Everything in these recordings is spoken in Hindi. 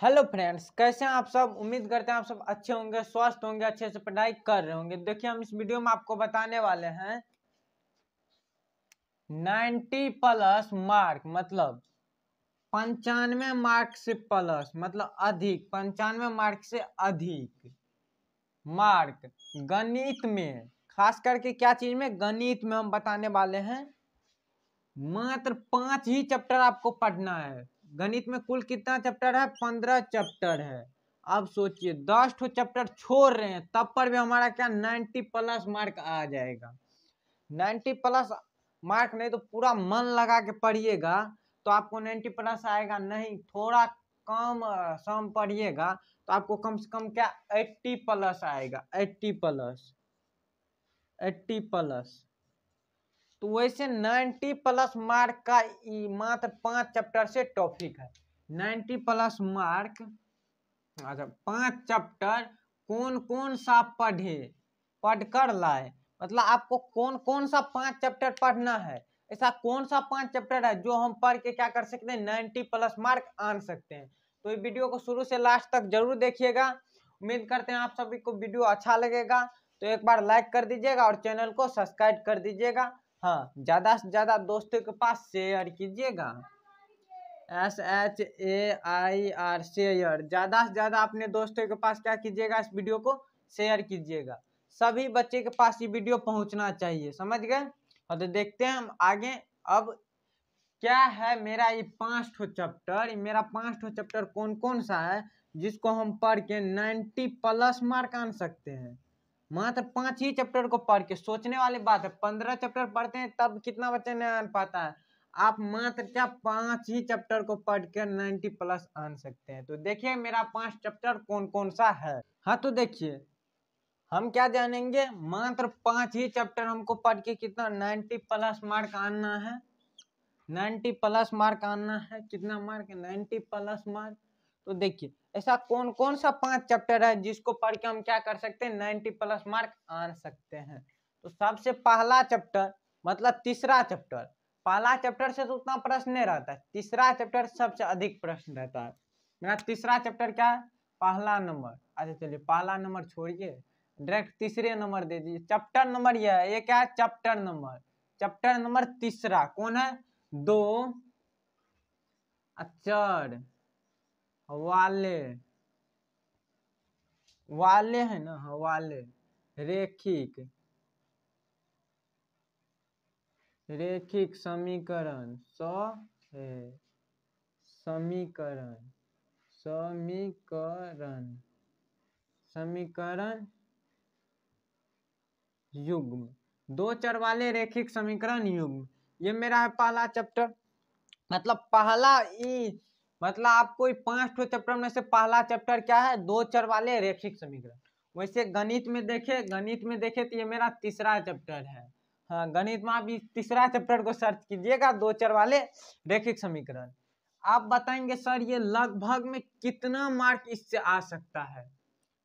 हेलो फ्रेंड्स, कैसे हैं आप सब। उम्मीद करते हैं आप सब अच्छे होंगे, स्वस्थ होंगे, अच्छे से पढ़ाई कर रहे होंगे। देखिए, हम इस वीडियो में आपको बताने वाले हैं 90 प्लस मार्क मतलब 95 मार्क से प्लस मतलब अधिक 95 मार्क से अधिक मार्क गणित में, खास करके क्या चीज में, गणित में हम बताने वाले हैं। मात्र 5 ही चैप्टर आपको पढ़ना है। गणित में कुल कितना चैप्टर है? 15 चैप्टर है। अब सोचिए 10 ठो चैप्टर छोड़ रहे हैं, तब पर भी हमारा क्या 90 प्लस मार्क आ जाएगा। 90 प्लस मार्क नहीं तो पूरा मन लगा के पढ़िएगा तो आपको 90 प्लस आएगा नहीं। थोड़ा कम सम पढ़िएगा तो आपको कम से कम क्या 80 प्लस आएगा। 80 प्लस 80 प्लस। तो वैसे 90 प्लस मार्क का मात्र 5 चैप्टर से टॉपिक है। 90 प्लस मार्क, अच्छा 5 चैप्टर कौन कौन सा पढ़कर लाए, मतलब आपको कौन कौन सा 5 चैप्टर पढ़ना है। ऐसा कौन सा 5 चैप्टर है जो हम पढ़ के क्या कर सकते हैं, 90 प्लस मार्क आन सकते हैं। तो ये वीडियो को शुरू से लास्ट तक जरूर देखिएगा। उम्मीद करते हैं आप सभी को वीडियो अच्छा लगेगा। तो एक बार लाइक कर दीजिएगा और चैनल को सब्सक्राइब कर दीजिएगा। हाँ, ज्यादा से ज्यादा दोस्तों के पास शेयर कीजिएगा। SHAIR शेयर, ज्यादा से ज्यादा अपने दोस्तों के पास क्या कीजिएगा, इस वीडियो को शेयर कीजिएगा। सभी बच्चे के पास ये वीडियो पहुंचना चाहिए, समझ गए। और तो देखते हैं हम आगे। अब क्या है मेरा ये 5 ठो चैप्टर, मेरा 5 ठो चैप्टर कौन कौन सा है जिसको हम पढ़ के 90 प्लस मार्क आन सकते हैं। मात्र 5 ही चैप्टर को पढ़ के। सोचने वाली बात है, 15 चैप्टर पढ़ते हैं तब कितना बच्चे नहीं आन पाता है। आप मात्र क्या 5 ही चैप्टर को पढ़ कर 90 प्लस आन सकते हैं। तो देखिए मेरा 5 चैप्टर कौन कौन सा है। हाँ तो देखिए, हम क्या जानेंगे, मात्र 5 ही चैप्टर हमको पढ़ के कितना 90 प्लस मार्क आना है। 90 प्लस मार्क आना है। कितना मार्क? 90 plus mark. तो देखिए ऐसा कौन कौन सा 5 चैप्टर है जिसको पढ़ के हम क्या कर सकते हैं, 90 प्लस मार्क आन सकते हैं। तो सबसे पहला चैप्टर मतलब तीसरा चैप्टर। पहला चैप्टर से तो उतना प्रश्न नहीं रहता है, तीसरा चैप्टर सबसे अधिक प्रश्न रहता है। मेरा तीसरा चैप्टर क्या है? पहला नंबर। अच्छा चलिए पहला नंबर छोड़िए, डायरेक्ट तीसरे नंबर दे दीजिए। चैप्टर नंबर यह है, ये क्या है? Chapter number. चैप्टर नंबर तीसरा कौन है? दो अक्षर वाले, वाले है ना, हाँ वाले, रेखिक, रेखिक समीकरण, समीकरण, समीकरण, समीकरण युग्म, दो चर वाले रेखिक समीकरण युग्म। ये मेरा है पहला चैप्टर। मतलब पहला मतलब आपको 5 ठो चैप्टर में से पहला चैप्टर क्या है? दो चर वाले रेखिक समीकरण। वैसे गणित में देखे तो ये मेरा तीसरा चैप्टर है। हाँ, गणित में आप इस तीसरा चैप्टर को सर्च कीजिएगा, दो चर वाले रेखिक समीकरण। आप बताएंगे सर ये लगभग में कितना मार्क इससे आ सकता है।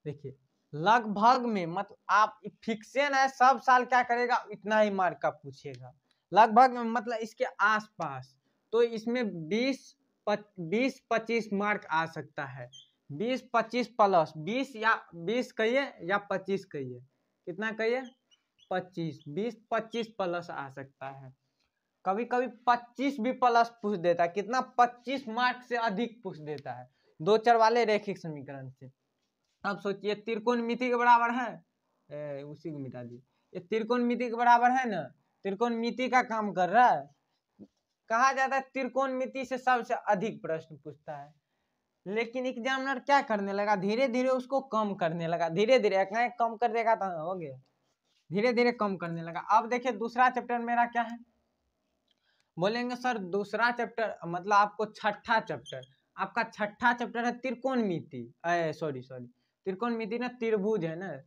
देखिए लगभग में मतलब आप फिक्सेन है, सब साल क्या करेगा, इतना ही मार्क का पूछेगा। लगभग में मतलब इसके आसपास। तो इसमें 20-25 मार्क आ सकता है। 20-25 प्लस 20 या 20 कहिए या 25 कहिए, कितना कहिए? 25, 20-25 प्लस आ सकता है। कभी कभी 25 भी प्लस पूछ देता है। कितना? 25 मार्क से अधिक पूछ देता है दो चर वाले रेखिक समीकरण से। अब सोचिए त्रिकोणमिति के बराबर है, उसी को मिटा दिए। ये त्रिकोणमिति के बराबर है ना, त्रिकोणमिति का काम कर रहा है। कहा जाता है त्रिकोणमिति से सबसे अधिक प्रश्न पूछता है। लेकिन एग्जामिनर क्या करने लगा, धीरे धीरे उसको कम करने लगा। धीरे धीरे कम कर देगा तो हो गया, धीरे धीरे कम करने लगा। अब देखिए दूसरा चैप्टर मेरा क्या है। बोलेंगे सर दूसरा चैप्टर मतलब आपको छठा चैप्टर, आपका छठा चैप्टर है त्रिकोणमिति। सॉरी त्रिकोणमिति ना, त्रिभुज है ना,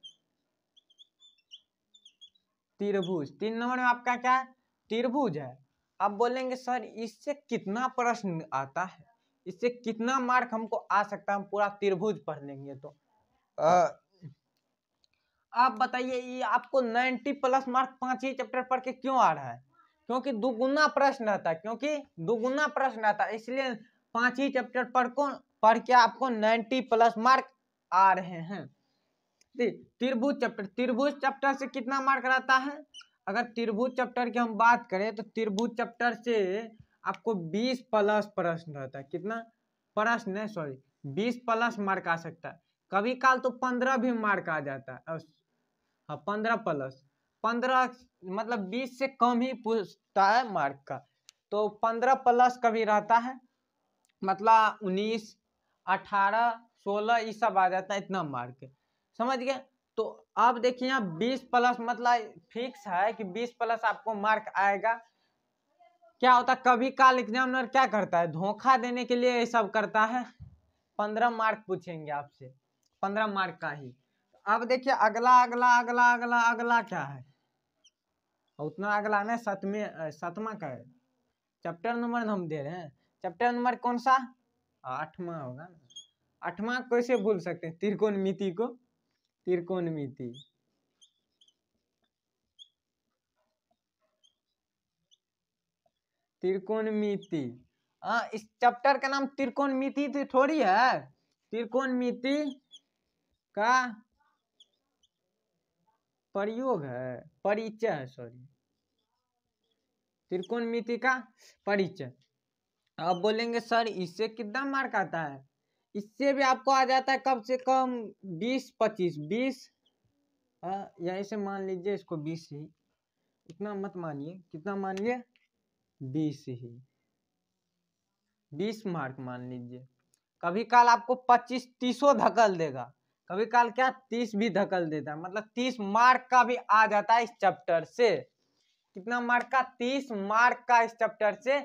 त्रिभुज। 3 नंबर में आपका क्या है? त्रिभुज है। अब बोलेंगे सर इससे कितना प्रश्न आता है, इससे कितना मार्क हमको आ सकता है, हम पूरा त्रिभुज पढ़ लेंगे तो। आप बताइए ये आपको 90 प्लस मार्क 5 ही चैप्टर पढ़ के क्यों आ रहा है? क्योंकि दुगुना प्रश्न आता है, क्योंकि दुगुना प्रश्न आता है, इसलिए 5 ही चैप्टर पढ़ को पढ़ के आपको 90 प्लस मार्क आ रहे हैं। त्रिभुज चैप्टर से कितना मार्क रहता है? अगर त्रिभुज चैप्टर की हम बात करें तो त्रिभुज चैप्टर से आपको 20 प्लस प्रश्न रहता है। कितना प्रश्न है? सॉरी 20 प्लस मार्क आ सकता है। कभी काल तो 15 भी मार्क आ जाता है। हाँ 15 प्लस, 15 मतलब 20 से कम ही पूछता है मार्क का। तो 15 प्लस कभी रहता है, मतलब 19, 18, 16 ये सब आ जाता है, इतना मार्क। समझ गए? तो अब देखिए यहाँ 20 प्लस मतलब फिक्स है कि 20 प्लस आपको मार्क आएगा। क्या होता है कभी काल एग्जामिनर क्या करता है, धोखा देने के लिए ये सब करता है। 15 मार्क पूछेंगे आपसे, 15 मार्क का ही। अब देखिए अगला अगला अगला अगला अगला क्या है, उतना अगला ना सातवां का है। चैप्टर नंबर हम दे रहे हैं, चैप्टर नंबर कौन सा? 8वां होगा ना। 8वां कैसे भूल सकते हैं? त्रिकोणमिति को, त्रिकोणमिति। त्रिकोणमिति, हाँ इस चैप्टर का नाम त्रिकोणमिति तो थोड़ी है। त्रिकोणमिति का प्रयोग है, परिचय है, सॉरी त्रिकोणमिति का परिचय। अब बोलेंगे सर इससे कितना मार्क आता है? इससे भी आपको आ जाता है कम से कम 20-25, 20 यहीं से मान लीजिए इसको 20 ही, इतना मत मानिए, कितना मानिए 20 ही, 20 मार्क मान लीजिए। कभी काल आपको 25-30 धकल देगा, कभी काल क्या 30 भी धकल देता है, मतलब 30 मार्क का भी आ जाता है इस चैप्टर से। कितना मार्क का? 30 मार्क का इस चैप्टर से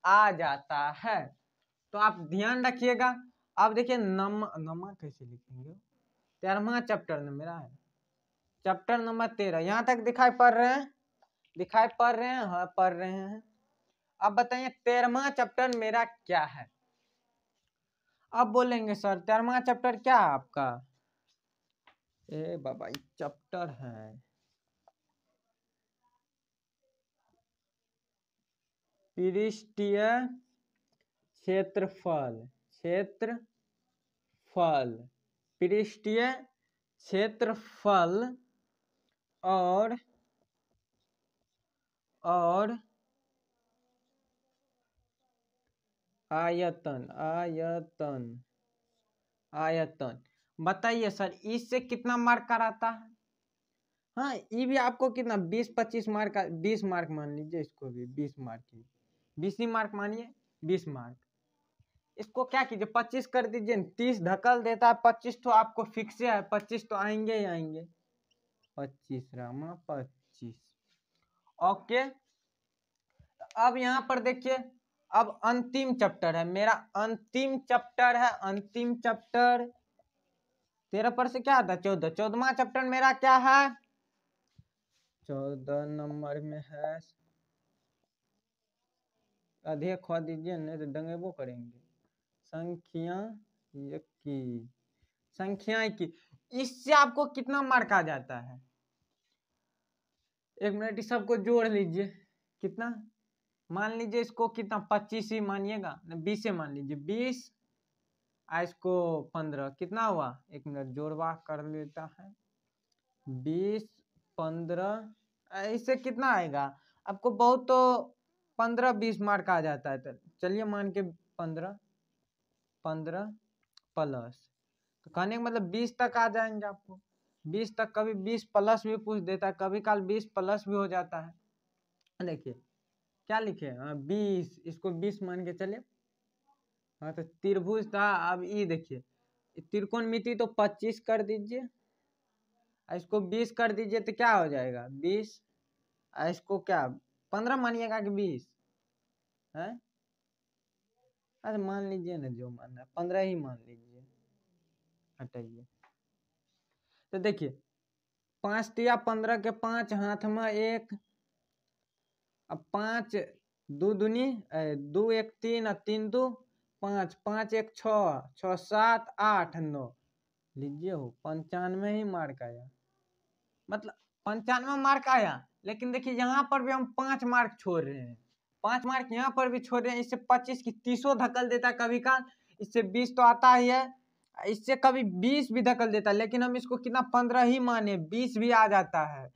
आ जाता है। तो आप ध्यान रखिएगा। अब देखिए नमा कैसे लिखेंगे? 13वां चैप्टर में मेरा है, चैप्टर नंबर 13। यहाँ तक दिखाई पड़ रहे हैं? दिखाई पड़ रहे हैं? हाँ पढ़ रहे हैं। अब बताइए 13वां चैप्टर मेरा क्या है? अब बोलेंगे सर 13वां चैप्टर क्या है आपका? ए बाबा चैप्टर है पृष्ठीय क्षेत्रफल, क्षेत्रफल, पृष्ठीय क्षेत्रफल और आयतन, आयतन, आयतन। बताइए सर इससे कितना मार्क का रहता है? हाँ ये भी आपको कितना 20-25 मार्क का, 20 मार्क मान लीजिए, इसको भी 20 मार्क ही, 20 ही मार्क मानिए, 20 मार्क। इसको क्या कीजिए 25 कर दीजिए, 30 धकल देता है, 25 तो आपको फिक्स है, 25 तो आएंगे ही आएंगे। 25 रामा 25। ओके अब यहाँ पर देखिए, अब अंतिम चैप्टर है मेरा, अंतिम चैप्टर है, अंतिम चैप्टर 13 पर से क्या आता है 14, 14वां चैप्टर मेरा क्या है? 14 नंबर में है, अधिक खो दीजिए नहीं तो दंगेबो करेंगे। सांख्यिकी, सांख्यिकी, इससे आपको कितना मार्क आ जाता है? एक मिनट इस सबको जोड़ लीजिए, कितना मान लीजिए इसको, कितना 25 ही मानिएगा, 20 से मान लीजिए, 20 इसको 15, कितना हुआ? एक मिनट जोड़वा कर लेता है, 20 15 इससे कितना आएगा आपको? बहुत तो 15-20 मार्क आ जाता है। तो चलिए मान के 15 प्लस, तो कहने का मतलब 20 तक आ जाएंगे आपको, 20 तक। कभी 20 प्लस भी पूछ देता है, कभी काल 20 प्लस भी हो जाता है। देखिए क्या लिखे, हाँ 20, इसको 20 मान के चले। हाँ तो त्रिभुज था, अब ये देखिए त्रिकोणमिति तो 25 कर दीजिए, इसको 20 कर दीजिए तो क्या हो जाएगा 20, इसको क्या 15 मानिएगा कि 20 है? अरे मान लीजिए ना, जो मानना है 15 ही मान लीजिए, हटाइए। तो देखिए 5 तिया 15 के 5 हाथ में 1, अब 5 2 दूनी 2 1 3 और 3 2 5, 5 1 6, 6 7 8 9, लीजिए हो 95 ही मार्क आया, मतलब 95 मार्क आया। लेकिन देखिए यहाँ पर भी हम 5 मार्क छोड़ रहे हैं, 5 मार्क यहाँ पर भी छोड़ रहे हैं, इससे 25 की 30 धकल देता कभी काल, इससे 20 तो आता ही है, इससे कभी 20 भी धकल देता है, लेकिन हम इसको कितना 15 ही माने, 20 भी आ जाता है,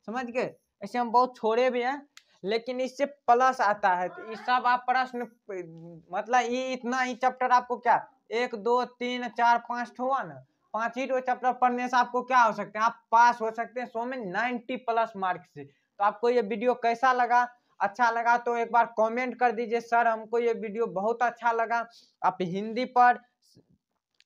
समझ गए। ऐसे हम बहुत छोड़े भी हैं, लेकिन इससे प्लस आता है। तो ये सब आप प्रश्न मतलब ये इतना ही चैप्टर आपको क्या 1 2 3 4 5 हुआ ना, 5 ही चैप्टर पढ़ने से आपको क्या हो सकते हैं, आप पास हो सकते हैं 100 में 90 प्लस मार्क से। तो आपको ये वीडियो कैसा लगा, अच्छा लगा तो एक बार कमेंट कर दीजिए सर हमको ये वीडियो बहुत अच्छा लगा। आप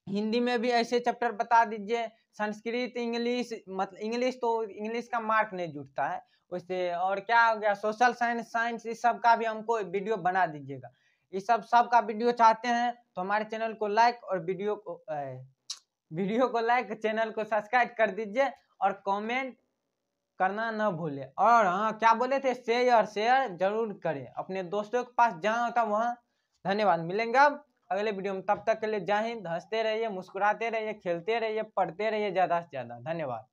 हिंदी में भी ऐसे चैप्टर बता दीजिए, संस्कृत, इंग्लिश, मतलब इंग्लिश तो इंग्लिश का मार्क नहीं जुटता है उससे, और क्या हो गया सोशल साइंस इस सब का भी हमको वीडियो बना दीजिएगा। इस सब का वीडियो चाहते हैं तो हमारे चैनल को लाइक और वीडियो को लाइक, चैनल को सब्सक्राइब कर दीजिए और कमेंट करना न भूले। और हाँ क्या बोले थे, शेयर जरूर करें अपने दोस्तों के पास जहाँ होता वहाँ। धन्यवाद, मिलेंगे अब अगले वीडियो में, तब तक के लिए जय हिंद। हंसते रहिए, मुस्कुराते रहिए, खेलते रहिए, पढ़ते रहिए ज़्यादा से ज़्यादा। धन्यवाद।